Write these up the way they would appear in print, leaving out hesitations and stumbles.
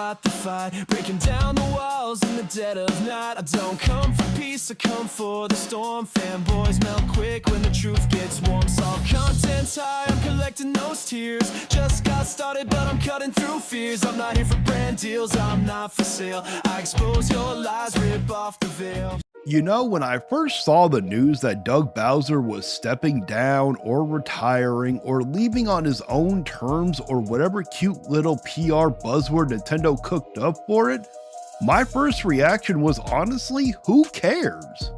fought the fight, breaking down the walls in the dead of night. I don't come for peace, I come for the storm. Fanboys melt quick when the truth gets warm. Saw content's high, I'm collecting those tears. Just got started, but I'm cutting through fears. I'm not here for brand deals, I'm not for sale. I expose your lies, rip off the veil. You know, when I first saw the news that Doug Bowser was stepping down or retiring or leaving on his own terms or whatever cute little PR buzzword Nintendo cooked up for it, my first reaction was honestly, who cares?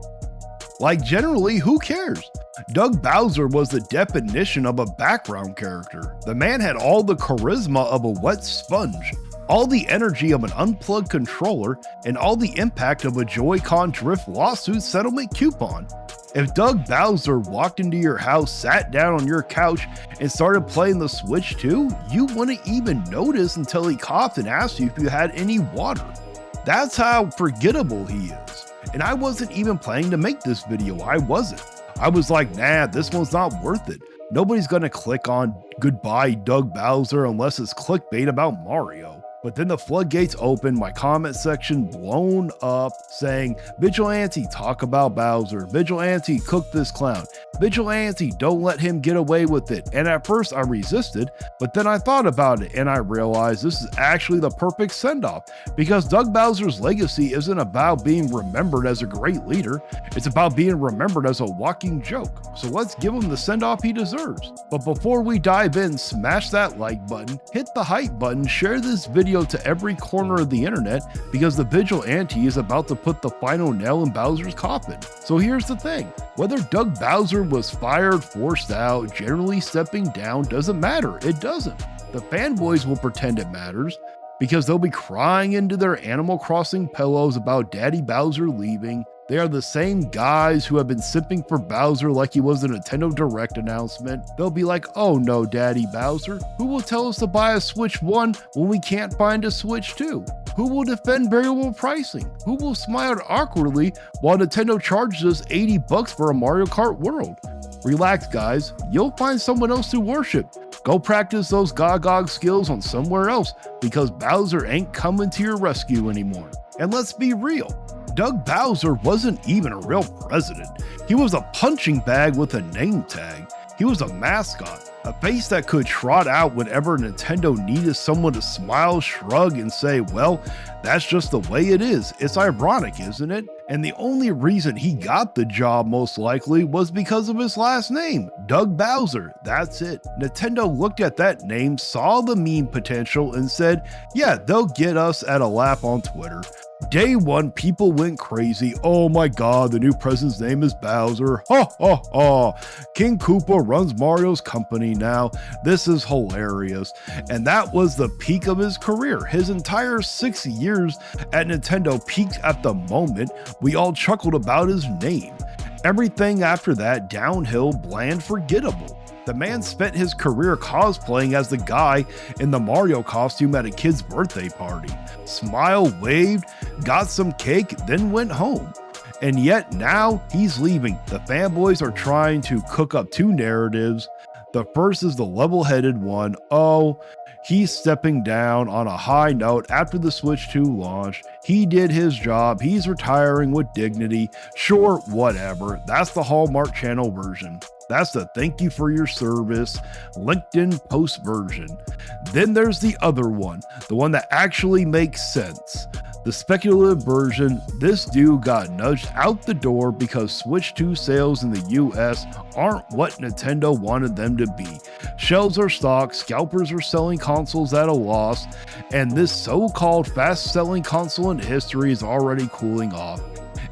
Like, generally, who cares? Doug Bowser was the definition of a background character. The man had all the charisma of a wet sponge, all the energy of an unplugged controller, and all the impact of a Joy-Con drift lawsuit settlement coupon. If Doug Bowser walked into your house, sat down on your couch, and started playing the Switch too, you wouldn't even notice until he coughed and asked you if you had any water. That's how forgettable he is. And I wasn't even planning to make this video, I wasn't. I was like, nah, this one's not worth it. Nobody's gonna click on goodbye Doug Bowser unless it's clickbait about Mario. But then the floodgates opened, my comment section blown up saying, Vigilante, talk about Bowser. Vigilante, cook this clown. Vigilante, don't let him get away with it. And at first I resisted, but then I thought about it and I realized this is actually the perfect send-off, because Doug Bowser's legacy isn't about being remembered as a great leader, it's about being remembered as a walking joke. So let's give him the send-off he deserves. But before we dive in, smash that like button, hit the hype button, share this video to every corner of the internet, because the Vigilante is about to put the final nail in Bowser's coffin. So here's the thing, whether Doug Bowser was fired, forced out, generally stepping down, doesn't matter, it doesn't. The fanboys will pretend it matters, because they'll be crying into their Animal Crossing pillows about Daddy Bowser leaving. They are the same guys who have been simping for Bowser like he was a Nintendo Direct announcement. They'll be like, oh no, Daddy Bowser, who will tell us to buy a Switch 1 when we can't find a Switch 2? Who will defend variable pricing? Who will smile awkwardly while Nintendo charges us $80 for a Mario Kart World? Relax guys, you'll find someone else to worship. Go practice those Gogog skills on somewhere else, because Bowser ain't coming to your rescue anymore. And let's be real, Doug Bowser wasn't even a real president. He was a punching bag with a name tag. He was a mascot, a face that could trot out whenever Nintendo needed someone to smile, shrug, and say, well, that's just the way it is. It's ironic, isn't it? And the only reason he got the job most likely was because of his last name, Doug Bowser. That's it. Nintendo looked at that name, saw the meme potential, and said, yeah, they'll get us at a laugh on Twitter. Day one, people went crazy. Oh my god, the new president's name is Bowser. Ha ha ha. King Koopa runs Mario's company now. This is hilarious. And that was the peak of his career. His entire 6 years at Nintendo peaked at the moment we all chuckled about his name. Everything after that, downhill, bland, forgettable. The man spent his career cosplaying as the guy in the Mario costume at a kid's birthday party. Smiled, waved, got some cake, then went home. And yet now he's leaving. The fanboys are trying to cook up two narratives. The first is the level-headed one. Oh, he's stepping down on a high note after the Switch 2 launch. He did his job. He's retiring with dignity. Sure, whatever. That's the Hallmark Channel version. That's the thank you for your service LinkedIn post version. Then there's the other one, the one that actually makes sense. The speculative version, this dude got nudged out the door because Switch 2 sales in the US aren't what Nintendo wanted them to be. Shelves are stocked, scalpers are selling consoles at a loss, and this so-called fast-selling console in history is already cooling off.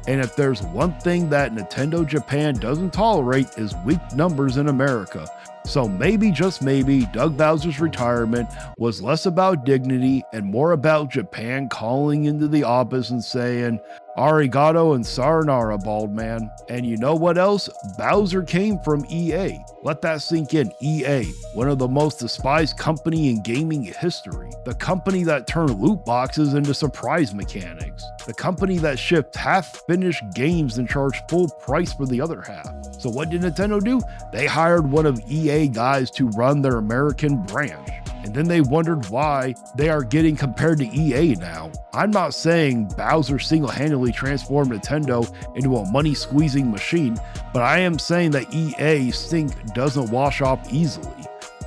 And if there's one thing that Nintendo Japan doesn't tolerate is weak numbers in America. So maybe, just maybe, Doug Bowser's retirement was less about dignity and more about Japan calling into the office and saying, arigato and sayonara, bald man. And you know what else? Bowser came from EA. Let that sink in. EA, one of the most despised company in gaming history. The company that turned loot boxes into surprise mechanics. The company that shipped half-finished games and charged full price for the other half. So what did Nintendo do? They hired one of EA guys to run their American branch. and then they wondered why they are getting compared to EA now. I'm not saying Bowser single-handedly transformed Nintendo into a money-squeezing machine, but I am saying that EA's stink doesn't wash off easily.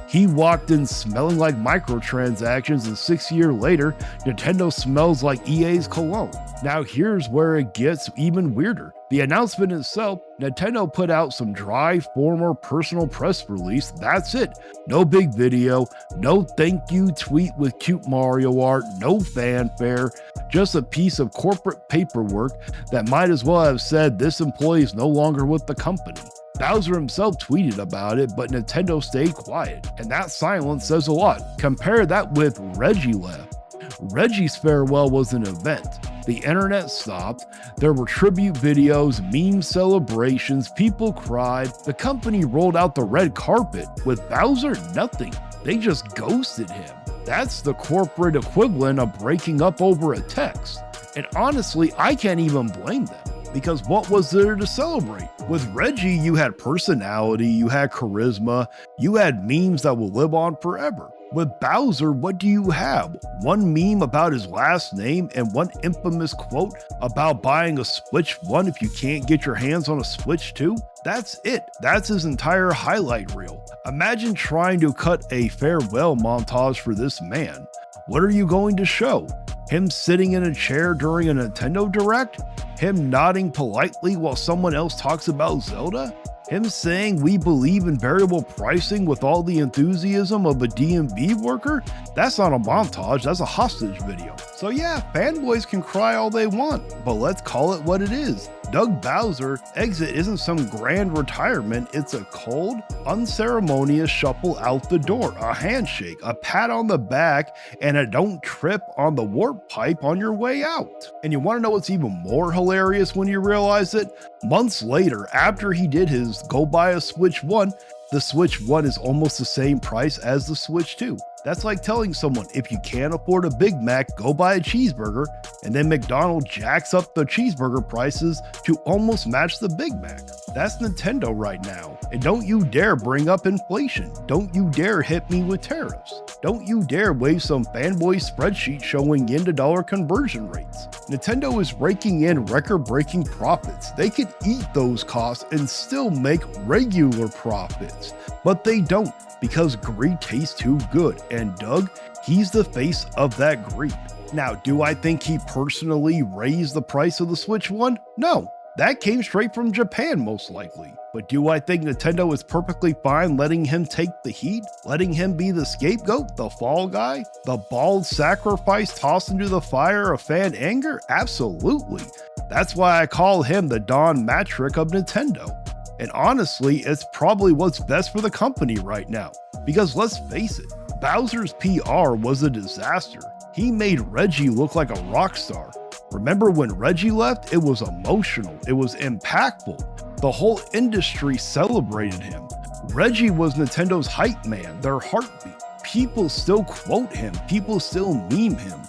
He walked in smelling like microtransactions, and 6 years later, Nintendo smells like EA's cologne. Now here's where it gets even weirder. The announcement itself, Nintendo put out some dry, former personal press release, that's it. No big video, no thank you tweet with cute Mario art, no fanfare, just a piece of corporate paperwork that might as well have said this employee is no longer with the company. Bowser himself tweeted about it, but Nintendo stayed quiet, and that silence says a lot. Compare that with Reggie left. Reggie's farewell was an event. The internet stopped, there were tribute videos, meme celebrations, people cried, the company rolled out the red carpet. With Bowser, nothing. They just ghosted him. That's the corporate equivalent of breaking up over a text. And honestly, I can't even blame them. Because what was there to celebrate? With Reggie, you had personality, you had charisma, you had memes that will live on forever. With Bowser, what do you have? One meme about his last name and one infamous quote about buying a Switch 1 if you can't get your hands on a Switch 2? That's it. That's his entire highlight reel. Imagine trying to cut a farewell montage for this man. What are you going to show? Him sitting in a chair during a Nintendo Direct? Him nodding politely while someone else talks about Zelda? Him saying we believe in variable pricing with all the enthusiasm of a DMV worker? That's not a montage, that's a hostage video. So yeah, fanboys can cry all they want, but let's call it what it is. Doug Bowser's exit isn't some grand retirement, it's a cold, unceremonious shuffle out the door, a handshake, a pat on the back, and a don't trip on the warp pipe on your way out. And you want to know what's even more hilarious when you realize it? Months later, after he did his go buy a Switch 1, the Switch 1 is almost the same price as the Switch 2. That's like telling someone, if you can't afford a Big Mac, go buy a cheeseburger, and then McDonald's jacks up the cheeseburger prices to almost match the Big Mac. That's Nintendo right now. And don't you dare bring up inflation. Don't you dare hit me with tariffs. Don't you dare wave some fanboy spreadsheet showing yen to dollar conversion rates. Nintendo is raking in record-breaking profits. They could eat those costs and still make regular profits. But they don't, because greed tastes too good, and Doug, he's the face of that greed. Now, do I think he personally raised the price of the Switch 1? No, that came straight from Japan most likely. But do I think Nintendo is perfectly fine letting him take the heat? Letting him be the scapegoat, the fall guy, the bald sacrifice tossed into the fire of fan anger? Absolutely. That's why I call him the Don Matrick of Nintendo. And honestly, it's probably what's best for the company right now. Because let's face it, Bowser's PR was a disaster. He made Reggie look like a rock star. Remember when Reggie left? It was emotional, it was impactful. The whole industry celebrated him. Reggie was Nintendo's hype man, their heartbeat. People still quote him, people still meme him.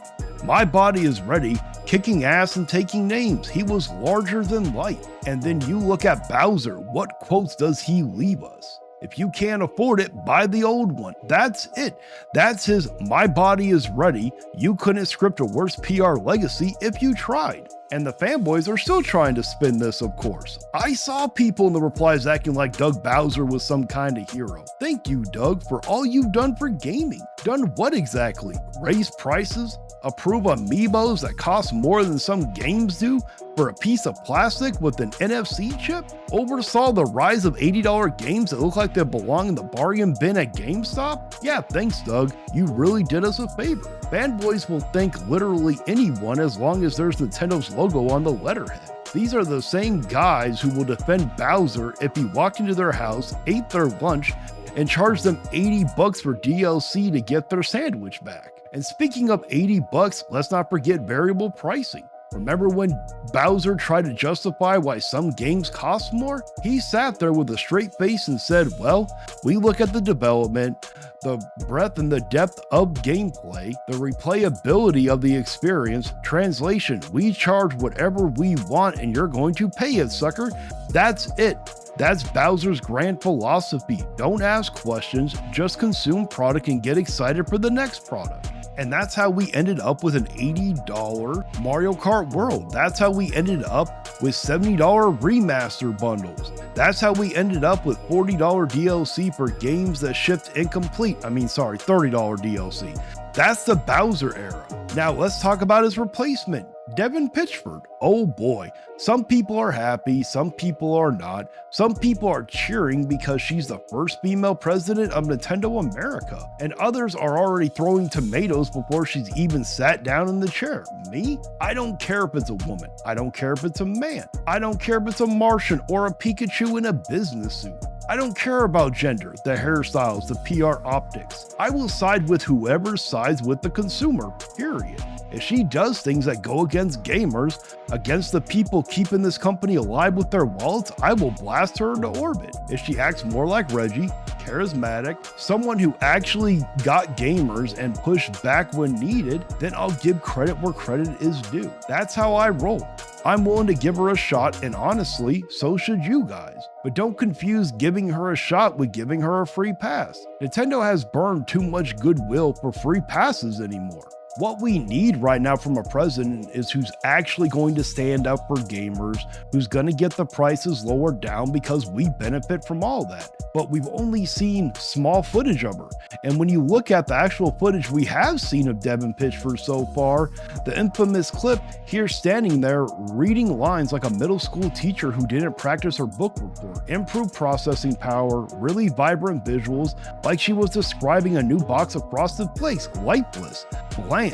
My body is ready, kicking ass and taking names. He was larger than life. And then you look at Bowser, what quotes does he leave us? If you can't afford it, buy the old one. That's it. That's his my body is ready. You couldn't script a worse PR legacy if you tried. And the fanboys are still trying to spin this, of course. I saw people in the replies acting like Doug Bowser was some kind of hero. Thank you, Doug, for all you've done for gaming. Done what exactly? Raise prices? Approve amiibos that cost more than some games do for a piece of plastic with an NFC chip? Oversaw the rise of $80 games that look like they belong in the bargain bin at GameStop? Yeah, thanks, Doug. You really did us a favor. Fanboys will thank literally anyone as long as there's Nintendo's logo on the letterhead. These are the same guys who will defend Bowser if he walked into their house, ate their lunch, and charged them $80 for DLC to get their sandwich back. And speaking of $80, let's not forget variable pricing. Remember when Bowser tried to justify why some games cost more? He sat there with a straight face and said, well, we look at the development, the breadth and the depth of gameplay, the replayability of the experience. Translation, we charge whatever we want and you're going to pay it, sucker. That's it. That's Bowser's grand philosophy. Don't ask questions, just consume product and get excited for the next product. And that's how we ended up with an $80 Mario Kart World. That's how we ended up with $70 remaster bundles. That's how we ended up with $40 DLC for games that shipped incomplete. $30 DLC. That's the Bowser era. Now let's talk about his replacement, Devin Pitchford. Oh boy, some people are happy, some people are not. Some people are cheering because she's the first female president of Nintendo America, and others are already throwing tomatoes before she's even sat down in the chair. Me? I don't care if it's a woman. I don't care if it's a man. I don't care if it's a Martian or a Pikachu in a business suit. I don't care about gender, the hairstyles, the PR optics. I will side with whoever sides with the consumer, period. If she does things that go against gamers, against the people keeping this company alive with their wallets, I will blast her into orbit. If she acts more like Reggie, charismatic, someone who actually got gamers and pushed back when needed, then I'll give credit where credit is due. That's how I roll. I'm willing to give her a shot, and honestly, so should you guys. But don't confuse giving her a shot with giving her a free pass. Nintendo has burned too much goodwill for free passes anymore. What we need right now from a president is who's actually going to stand up for gamers, who's going to get the prices lowered down because we benefit from all that. But we've only seen small footage of her. And when you look at the actual footage we have seen of Devin Pitchford so far, the infamous clip here standing there reading lines like a middle school teacher who didn't practice her book report, improved processing power, really vibrant visuals, like she was describing a new box of Frosted Flakes, lifeless, bland,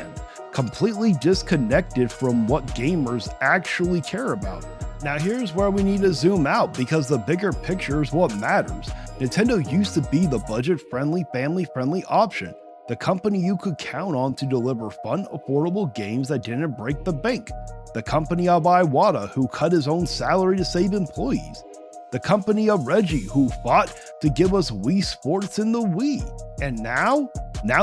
completely disconnected from what gamers actually care about. Now here's where we need to zoom out because the bigger picture is what matters. Nintendo used to be the budget-friendly, family-friendly option, the company you could count on to deliver fun, affordable games that didn't break the bank, the company of Iwata who cut his own salary to save employees, the company of Reggie who fought to give us Wii Sports in the Wii. And now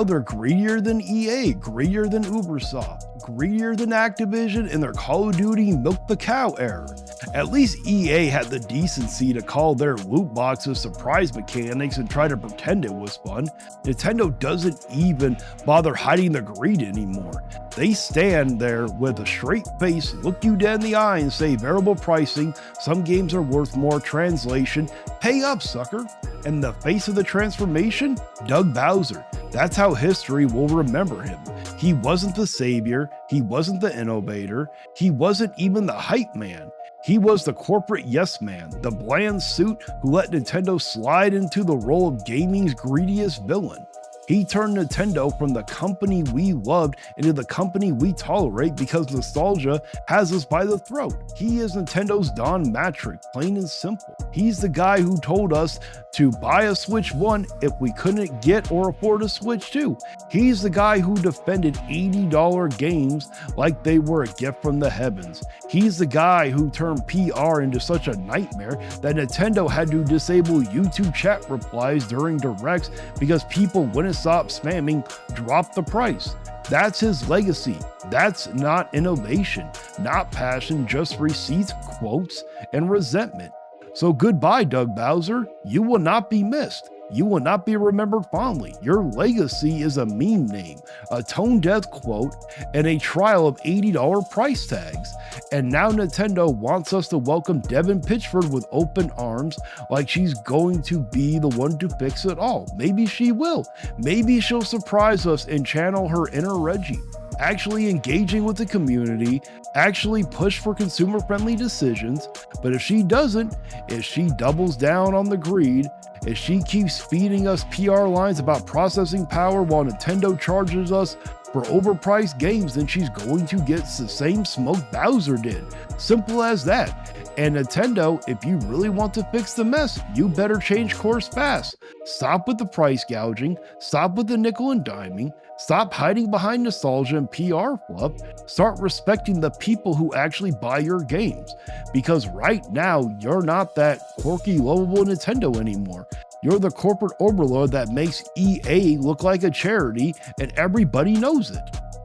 they're greedier than EA, greedier than Ubisoft, greedier than Activision in their Call of Duty milk the cow era. At least EA had the decency to call their loot boxes surprise mechanics and try to pretend it was fun. Nintendo doesn't even bother hiding their greed anymore. They stand there with a straight face, look you dead in the eye and say variable pricing, some games are worth more, translation, pay up sucker. And the face of the transformation? Doug Bowser. That's how history will remember him. He wasn't the savior, he wasn't the innovator, he wasn't even the hype man. He was the corporate yes man, the bland suit who let Nintendo slide into the role of gaming's greediest villain. He turned Nintendo from the company we loved into the company we tolerate because nostalgia has us by the throat. He is Nintendo's Don Matrick, plain and simple. He's the guy who told us to buy a Switch 1 if we couldn't get or afford a Switch 2. He's the guy who defended $80 games like they were a gift from the heavens. He's the guy who turned PR into such a nightmare that Nintendo had to disable YouTube chat replies during directs because people wouldn't stop spamming drop the price. That's his legacy. That's not innovation, not passion, just receipts, quotes, and resentment. So goodbye, Doug Bowser. You will not be missed. You will not be remembered fondly. Your legacy is a meme name, a tone-deaf quote, and a trial of $80 price tags. And now Nintendo wants us to welcome Devin Pitchford with open arms, like she's going to be the one to fix it all. Maybe she will. Maybe she'll surprise us and channel her inner Reggie, actually engaging with the community, actually push for consumer-friendly decisions. But if she doesn't, if she doubles down on the greed, if she keeps feeding us PR lines about processing power while Nintendo charges us for overpriced games, then she's going to get the same smoke Bowser did. Simple as that. And Nintendo, if you really want to fix the mess, you better change course fast. Stop with the price gouging, stop with the nickel and diming, Stop hiding behind nostalgia and PR fluff. Start respecting the people who actually buy your games. Because right now, you're not that quirky, lovable Nintendo anymore. You're the corporate overlord that makes EA look like a charity, and everybody knows it.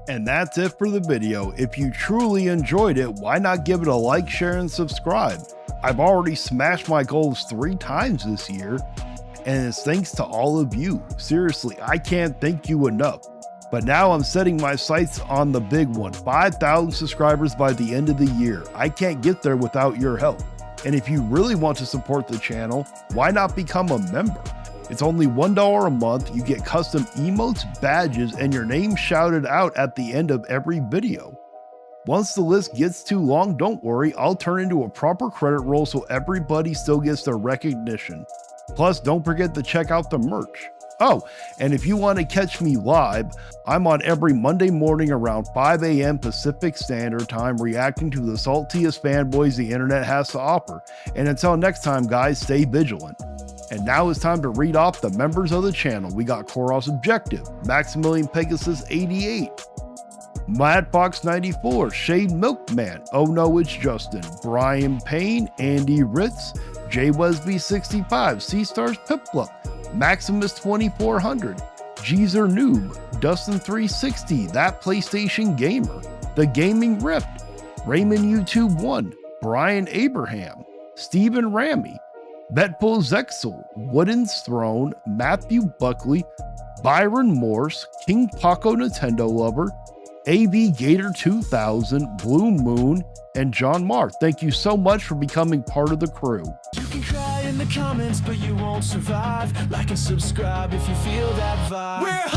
And that's it for the video. If you truly enjoyed it, why not give it a like, share, and subscribe? I've already smashed my goals 3 times this year, and it's thanks to all of you. Seriously, I can't thank you enough. But now I'm setting my sights on the big one, 5,000 subscribers by the end of the year. I can't get there without your help. And if you really want to support the channel, why not become a member? It's only $1 a month, you get custom emotes, badges, and your name shouted out at the end of every video. Once the list gets too long, don't worry, I'll turn into a proper credit roll so everybody still gets their recognition. Plus, don't forget to check out the merch. Oh, and if you want to catch me live, I'm on every Monday morning around 5 a.m. Pacific Standard Time reacting to the saltiest fanboys the internet has to offer. And until next time, guys, stay vigilant. And now it's time to read off the members of the channel. We got Koros Objective, Maximilian Pegasus 88, Mad Fox 94, Shade Milkman, Oh No It's Justin, Brian Payne, Andy Ritz, J Wesby 65, C Stars Piplup, Maximus 2400, Jeezer Noob, Dustin 360, That PlayStation Gamer, The Gaming Rift, Raymond YouTube 1, Brian Abraham, Stephen Ramy, Betful Zexel, Wooden's Throne, Matthew Buckley, Byron Morse, King Paco Nintendo Lover, AB Gator 2000, Blue Moon, and John Marr. Thank you so much for becoming part of the crew. You can cry in the comments, but you won't survive. Like and subscribe if you feel that vibe. We're